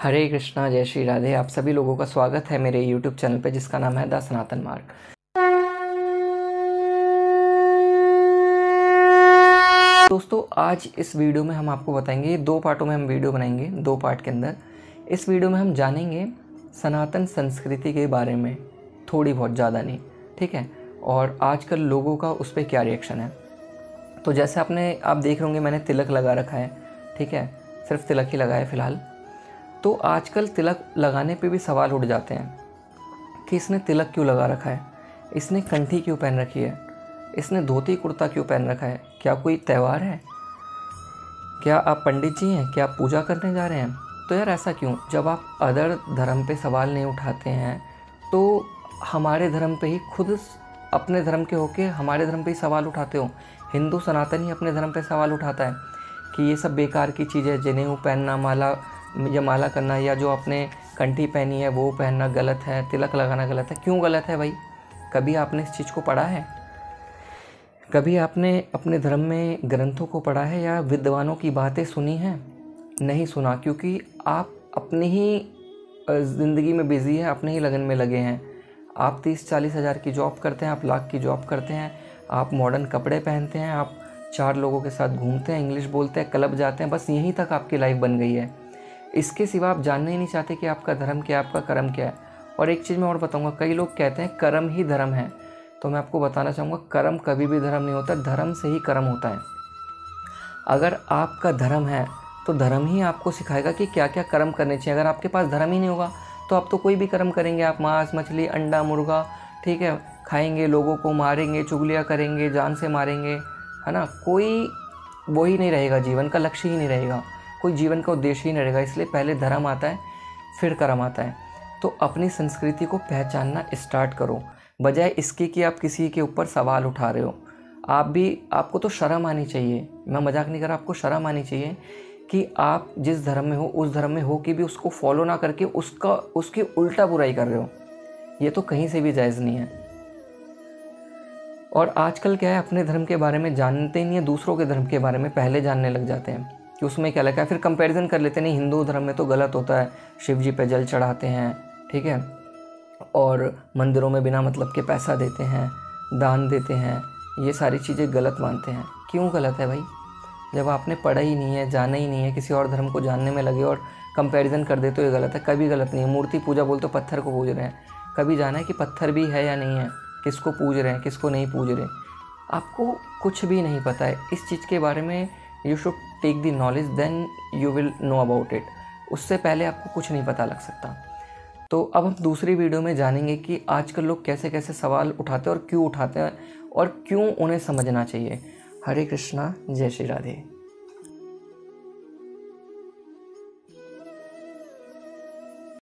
हरे कृष्णा, जय श्री राधे। आप सभी लोगों का स्वागत है मेरे YouTube चैनल पे जिसका नाम है द सनातन मार्ग। दोस्तों, आज इस वीडियो में हम आपको बताएंगे, दो पार्टों में हम वीडियो बनाएंगे, दो पार्ट के अंदर। इस वीडियो में हम जानेंगे सनातन संस्कृति के बारे में, थोड़ी बहुत, ज़्यादा नहीं, ठीक है। और आजकल लोगों का उस पर क्या रिएक्शन है। तो जैसे आप देख रहे होंगे, मैंने तिलक लगा रखा है, ठीक है, सिर्फ तिलक ही लगा है फ़िलहाल। तो आजकल तिलक लगाने पे भी सवाल उठ जाते हैं कि इसने तिलक क्यों लगा रखा है, इसने कंठी क्यों पहन रखी है, इसने धोती कुर्ता क्यों पहन रखा है, क्या कोई त्यौहार है, क्या आप पंडित जी हैं, क्या आप पूजा करने जा रहे हैं। तो यार ऐसा क्यों। जब आप अदर धर्म पे सवाल नहीं उठाते हैं तो हमारे धर्म पे ही खुद अपने धर्म के होके हमारे धर्म पे ही सवाल उठाते हो। हिंदू सनातन ही अपने धर्म पे सवाल उठाता है कि ये सब बेकार की चीज़ें, जनेऊ पहनना, माला करना, या जो आपने कंठी पहनी है वो पहनना गलत है, तिलक लगाना गलत है। क्यों गलत है भाई? कभी आपने इस चीज़ को पढ़ा है? कभी आपने अपने धर्म में ग्रंथों को पढ़ा है या विद्वानों की बातें सुनी हैं? नहीं सुना, क्योंकि आप अपनी ही ज़िंदगी में बिज़ी है, अपने ही लगन में लगे हैं। आप 30-40 हज़ार की जॉब करते हैं, आप लाख की जॉब करते हैं, आप मॉडर्न कपड़े पहनते हैं, आप 4 लोगों के साथ घूमते हैं, इंग्लिश बोलते हैं, क्लब जाते हैं, बस यहीं तक आपकी लाइफ बन गई है। इसके सिवा आप जानना ही नहीं चाहते कि आपका धर्म क्या है, आपका कर्म क्या है। और एक चीज़ मैं और बताऊंगा, कई लोग कहते हैं कर्म ही धर्म है, तो मैं आपको बताना चाहूँगा कर्म कभी भी धर्म नहीं होता, धर्म से ही कर्म होता है। अगर आपका धर्म है तो धर्म ही आपको सिखाएगा कि क्या क्या कर्म करने चाहिए। अगर आपके पास धर्म ही नहीं होगा तो आप तो कोई भी कर्म करेंगे, आप मांस मछली अंडा मुर्गा, ठीक है, खाएंगे, लोगों को मारेंगे, चुगलियाँ करेंगे, जान से मारेंगे, है ना। कोई वो ही नहीं रहेगा, जीवन का लक्ष्य ही नहीं रहेगा, कोई जीवन का उद्देश्य ही नहीं रहेगा। इसलिए पहले धर्म आता है, फिर कर्म आता है। तो अपनी संस्कृति को पहचानना स्टार्ट करो, बजाय इसके कि आप किसी के ऊपर सवाल उठा रहे हो। आपको तो शर्म आनी चाहिए, मैं मजाक नहीं कर रहा, आपको शर्म आनी चाहिए कि आप जिस धर्म में हो उस धर्म में हो कि भी उसको फॉलो ना करके उसकी उल्टा बुराई कर रहे हो। ये तो कहीं से भी जायज़ नहीं है। और आजकल क्या है, अपने धर्म के बारे में जानते ही नहीं है, दूसरों के धर्म के बारे में पहले जानने लग जाते हैं कि उसमें क्या लिखा है, फिर कंपैरिजन कर लेते हैं, नहीं हिंदू धर्म में तो गलत होता है, शिव जी पे जल चढ़ाते हैं, ठीक है, और मंदिरों में बिना मतलब के पैसा देते हैं, दान देते हैं, ये सारी चीज़ें गलत मानते हैं। क्यों गलत है भाई? जब आपने पढ़ा ही नहीं है, जाना ही नहीं है, किसी और धर्म को जानने में लगे और कंपैरिजन कर दे तो ये गलत है। कभी गलत नहीं है। मूर्ति पूजा बोल तो पत्थर को पूज रहे हैं, कभी जाना है कि पत्थर भी है या नहीं है, किसको पूज रहे हैं, किसको नहीं पूज रहे। आपको कुछ भी नहीं पता है इस चीज़ के बारे में। You should take the knowledge, then you will know about it. उससे पहले आपको कुछ नहीं पता लग सकता। तो अब हम दूसरी वीडियो में जानेंगे कि आजकल लोग कैसे कैसे सवाल उठाते हैं और क्यों उठाते हैं और क्यों उन्हें समझना चाहिए। हरे कृष्णा, जय श्री राधे।